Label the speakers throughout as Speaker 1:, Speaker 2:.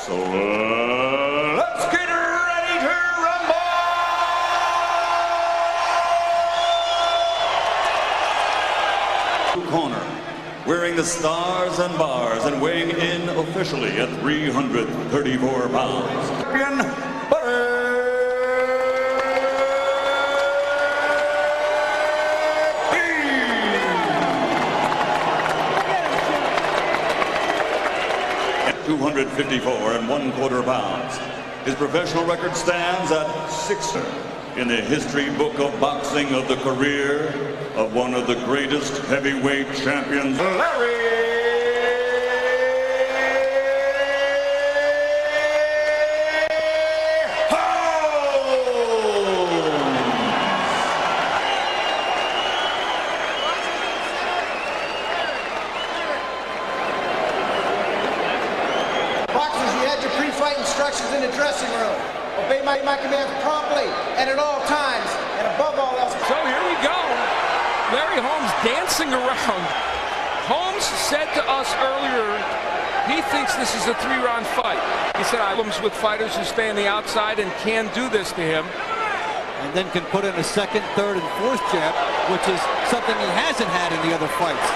Speaker 1: So let's get ready to rumble! Corner, wearing the stars and bars and weighing in officially at 334 pounds. Champion, Butter. 254 1/4 pounds. His professional record stands at 6th in the history book of boxing of the career of one of the greatest heavyweight champions, Larry.
Speaker 2: Pre-fight instructions in the dressing room. Obey my commands promptly and at all times, and above all else.
Speaker 3: So here we go. Larry Holmes dancing around. Holmes said to us earlier he thinks this is a 3-round fight. He said I have problems with fighters who stay on the outside and can do this to him.
Speaker 4: And then can put in a second, third, and fourth jab, which is something he hasn't had in the other fights.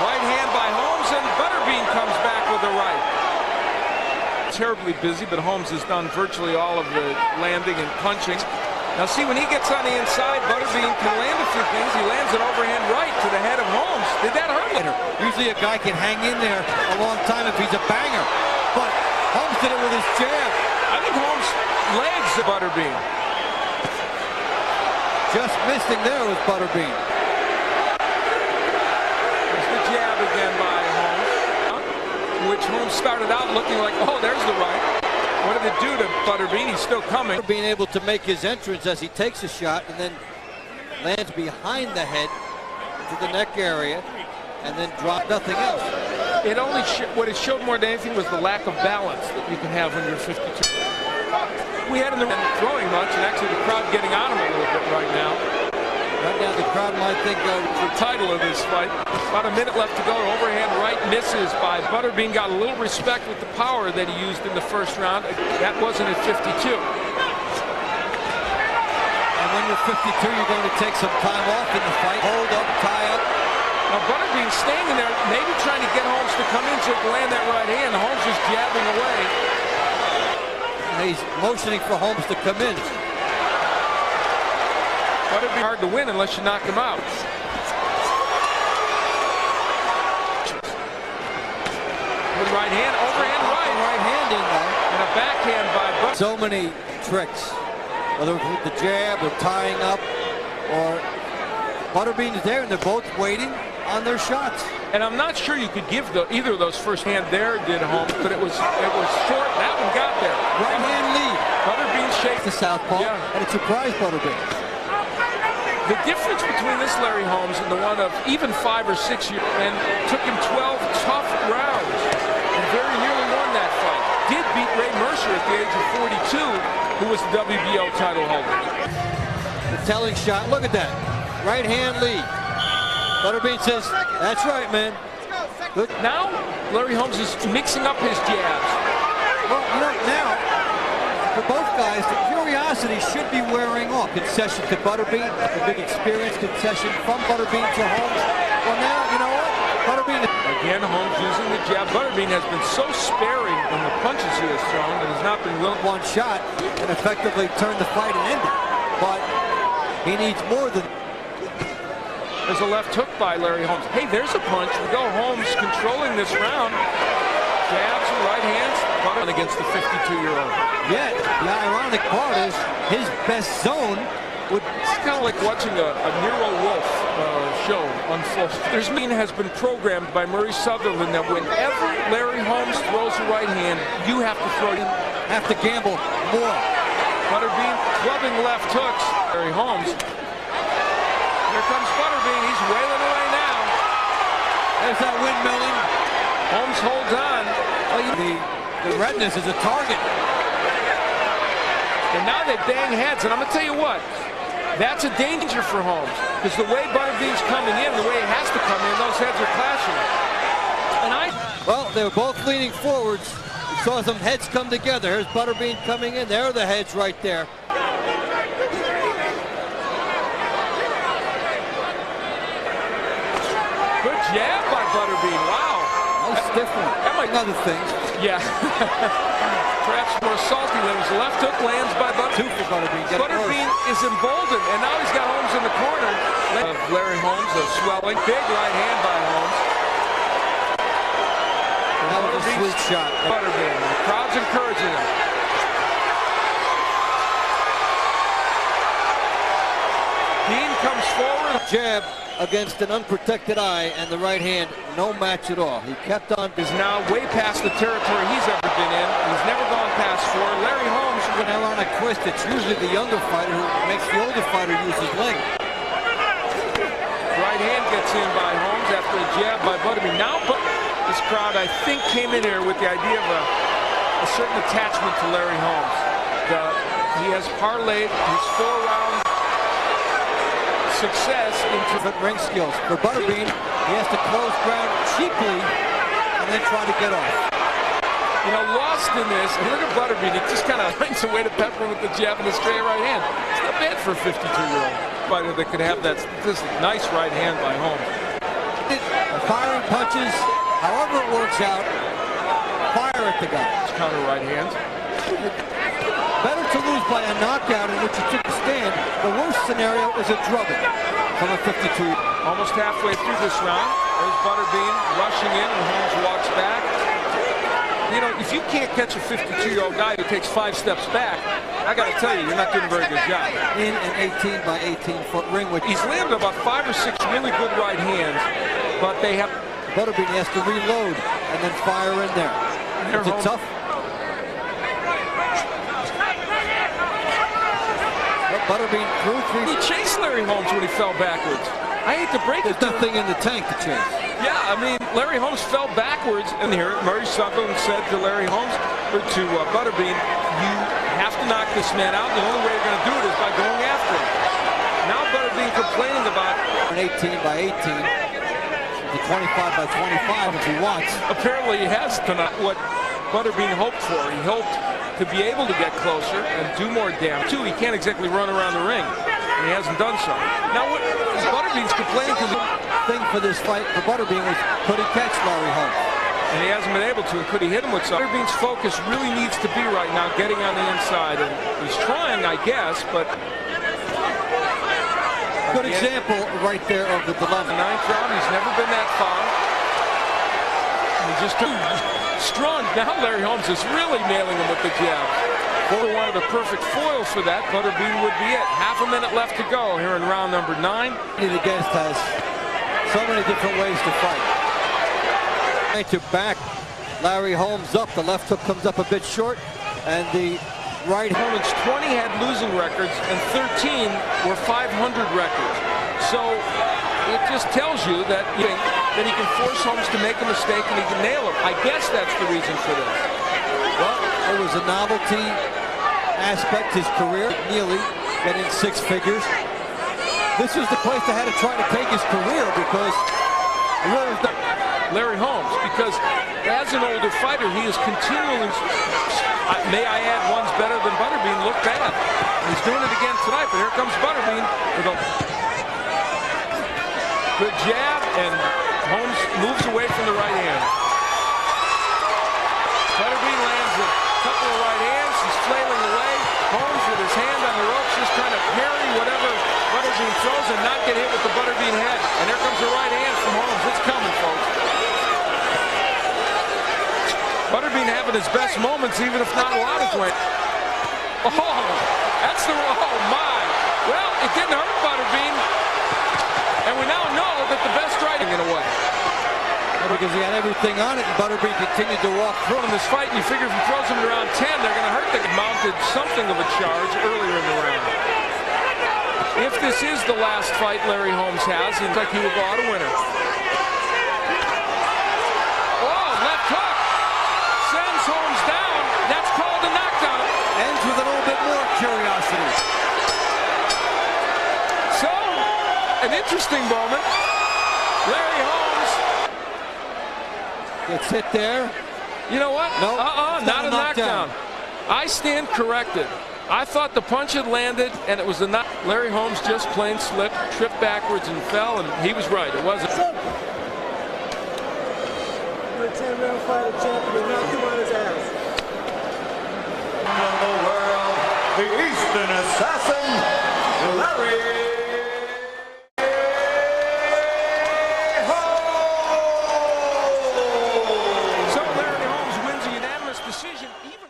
Speaker 3: Right hand by Holmes, and Butterbean comes back with a right. Terribly busy, but Holmes has done virtually all of the landing and punching. Now see, when he gets on the inside, Butterbean can land a few things. He lands an overhand right to the head of Holmes. Did that hurt him?
Speaker 4: Usually a guy can hang in there a long time if he's a banger, but Holmes did it with his jab.
Speaker 3: I think Holmes legs Butterbean.
Speaker 4: Just missed him there with Butterbean.
Speaker 3: There's the jab again by which Holmes started out looking like, oh, there's the right. What did it do to Butterbean? He's still coming.
Speaker 4: Being able to make his entrance as he takes a shot and then lands behind the head to the neck area and then drop nothing else.
Speaker 3: It only what it showed more than anything was the lack of balance that you can have when you're 52. We had in the throwing much, and actually the crowd getting on him a little bit right now.
Speaker 4: Right now the crowd might think
Speaker 3: the title of this fight. About a minute left to go. Overhand right misses by Butterbean. Got a little respect with the power that he used in the first round. That wasn't at 52.
Speaker 4: And when you're 52, you're going to take some time off in the fight. Hold up, tie up.
Speaker 3: Now Butterbean staying in there, maybe trying to get Holmes to come in so he can land that right hand. Holmes is jabbing away.
Speaker 4: And he's motioning for Holmes to come in.
Speaker 3: But it'd be hard to win unless you knock him out. With right hand, overhand right.
Speaker 4: Right hand in though.
Speaker 3: And a backhand by Butterbean.
Speaker 4: So many tricks, whether it's with the jab or tying up, or Butterbean is there and they're both waiting on their shots.
Speaker 3: And I'm not sure you could give either of those first hand there did Holmes, but it was short. That one got there.
Speaker 4: Right hand lead.
Speaker 3: Butterbean shakes
Speaker 4: the southpaw, and it surprised Butterbean.
Speaker 3: The difference between this Larry Holmes and the one of even 5 or 6 years, and took him 12 tough rounds, and very nearly won that fight. Did beat Ray Mercer at the age of 42, who was the WBO title holder.
Speaker 4: The telling shot, look at that. Right hand lead. Butterbean says, that's right, man. Good.
Speaker 3: Now, Larry Holmes is mixing up his jabs.
Speaker 4: Well, you know, now, for both guys, the curiosity should be wearing off. Concession to Butterbean, a big experience concession from Butterbean to Holmes. Well, now, you know what? Butterbean.
Speaker 3: Again, Holmes using the jab. Butterbean has been so sparing in the punches he has thrown and has not been willing.
Speaker 4: One shot and effectively turned the fight and ended. But he needs more than.
Speaker 3: There's a left hook by Larry Holmes. Hey, there's a punch. We go Holmes controlling this round. Jabs and right hands. Against the 52-year-old.
Speaker 4: Yet, the ironic part is his best zone would.
Speaker 3: It's kind of like watching a Nero Wolf show unfold. There's has been programmed by Murray Sutherland that whenever Larry Holmes throws a right hand, you have to throw him.
Speaker 4: Have to gamble more.
Speaker 3: Butterbean clubbing left hooks. Larry Holmes. Here comes Butterbean. He's wailing away now.
Speaker 4: There's that windmilling.
Speaker 3: Holmes holds on.
Speaker 4: The redness is a target.
Speaker 3: And now they bang heads. And I'm going to tell you what, that's a danger for Holmes. Because the way Butterbean's coming in, the way he has to come in, those heads are clashing. And
Speaker 4: well, they were both leaning forwards. We saw some heads come together. Here's Butterbean coming in. There are the heads right there.
Speaker 3: Good jab by Butterbean. Wow.
Speaker 4: Nice stiff one.
Speaker 3: That might
Speaker 4: other things.
Speaker 3: Yeah. Perhaps more salty than his left hook lands by Butterbean.
Speaker 4: Two for Butterbean.
Speaker 3: Butterbean is emboldened, and now he's got Holmes in the corner. Larry Holmes, a swelling. Big right hand by Holmes.
Speaker 4: That was a sweet shot.
Speaker 3: Butterbean. The crowd's encouraging him. Dean comes forward.
Speaker 4: Jab against an unprotected eye, and the right hand, no match at all. He kept on.
Speaker 3: Is now way past the territory he's ever been in. He's never gone past 4. Larry Holmes
Speaker 4: with an ironic twist. It's usually the younger fighter who makes the older fighter use his leg.
Speaker 3: Right hand gets in by Holmes after a jab by Butterbean. Now, this crowd, I think, came in here with the idea of a certain attachment to Larry Holmes. He has parlayed his 4-round success into
Speaker 4: ring skills. For Butterbean, he has to close ground cheaply and then try to get off.
Speaker 3: You know, lost in this, and look at Butterbean. He just kind of finds a way to pepper him with the jab and the straight right hand. It's not bad for a 52-year-old fighter that could have that statistic. Nice right hand by Holmes.
Speaker 4: Firing punches, however it works out, fire at the guy.
Speaker 3: Counter right hand.
Speaker 4: Better to lose by a knockout in which you took a stand. The worst scenario is a drubbing from a 52.
Speaker 3: Almost halfway through this round. There's Butterbean rushing in, and Holmes walks back. You know, if you can't catch a 52-year-old guy who takes 5 steps back, I got to tell you, you're not doing a very good job.
Speaker 4: In an 18 by 18-foot ring, which
Speaker 3: he's landed about 5 or 6 really good right hands, but they have.
Speaker 4: Butterbean has to reload and then fire in there. It's a tough. Butterbean threw 3.
Speaker 3: He chased Larry Holmes when he fell backwards. I hate to break it.
Speaker 4: There's nothing in the tank to chase.
Speaker 3: Yeah, I mean, Larry Holmes fell backwards. And here, Murray Sutherland said to Larry Holmes, or to Butterbean, you have to knock this man out. The only way you're going to do it is by going after him. Now Butterbean complaining about
Speaker 4: an 18 by 18, the 25 by 25 if he wants.
Speaker 3: Apparently he has done what Butterbean hoped for. He hoped to be able to get closer and do more damage. Too, he can't exactly run around the ring, and he hasn't done so. Now, what Butterbean's complaining because the
Speaker 4: thing for this fight for Butterbean was, could he catch Larry Holmes?
Speaker 3: And he hasn't been able to. And could he hit him with something? Butterbean's focus really needs to be right now getting on the inside, and he's trying, I guess, but.
Speaker 4: Good example right there of the dilemma.
Speaker 3: 9th round, he's never been that far. He just strong. Now Larry Holmes is really nailing him with the jab. If he wanted a perfect foil for that, Butterbean would be it. Half a minute left to go here in round number 9.
Speaker 4: Against has so many different ways to fight. Trying to back Larry Holmes up. The left hook comes up a bit short, and the right.
Speaker 3: Opponents 20 had losing records, and 13 were 500 records. So it just tells you that he can force Holmes to make a mistake and he can nail him. I guess that's the reason for this.
Speaker 4: Well, it was a novelty aspect his career. Neely getting 6 figures. This was the place that had to try to take his career because
Speaker 3: Larry Holmes, because as an older fighter, he is continually, may I add, one's better than Butterbean, look bad. He's doing it again tonight, but here comes Butterbean with a good jab, and Holmes moves away from the right hand. Butterbean lands a couple of right hands. He's flailing away. Holmes with his hand on the ropes, just trying to parry whatever Butterbean throws and not get hit with the Butterbean head. And there comes the right hand from Holmes. It's coming, folks. Butterbean having his best moments, even if not a lot of weight. Oh, that's the, oh my. Well, it didn't hurt Butterbean. And we now know that the best striking in a way.
Speaker 4: Because he had everything on it, and Butterbean continued to walk through
Speaker 3: in this fight. And you figure if he throws him around 10, they're going to hurt. They mounted something of a charge earlier in the round. If this is the last fight Larry Holmes has, it looks like he will go out a winner. Oh, left hook sends Holmes down. That's called a knockdown.
Speaker 4: Ends with a little bit more curiosity.
Speaker 3: So, an interesting moment. Larry Holmes
Speaker 4: gets hit there.
Speaker 3: You know what?
Speaker 4: No,
Speaker 3: not a knockdown. I stand corrected. I thought the punch had landed, and it was a knock. Larry Holmes just plain slipped, tripped backwards, and fell, and he was right. It wasn't.
Speaker 5: You're a 10-round fighter champion. Knock him on his ass.
Speaker 1: In the world, the Eastern Assassin, Larry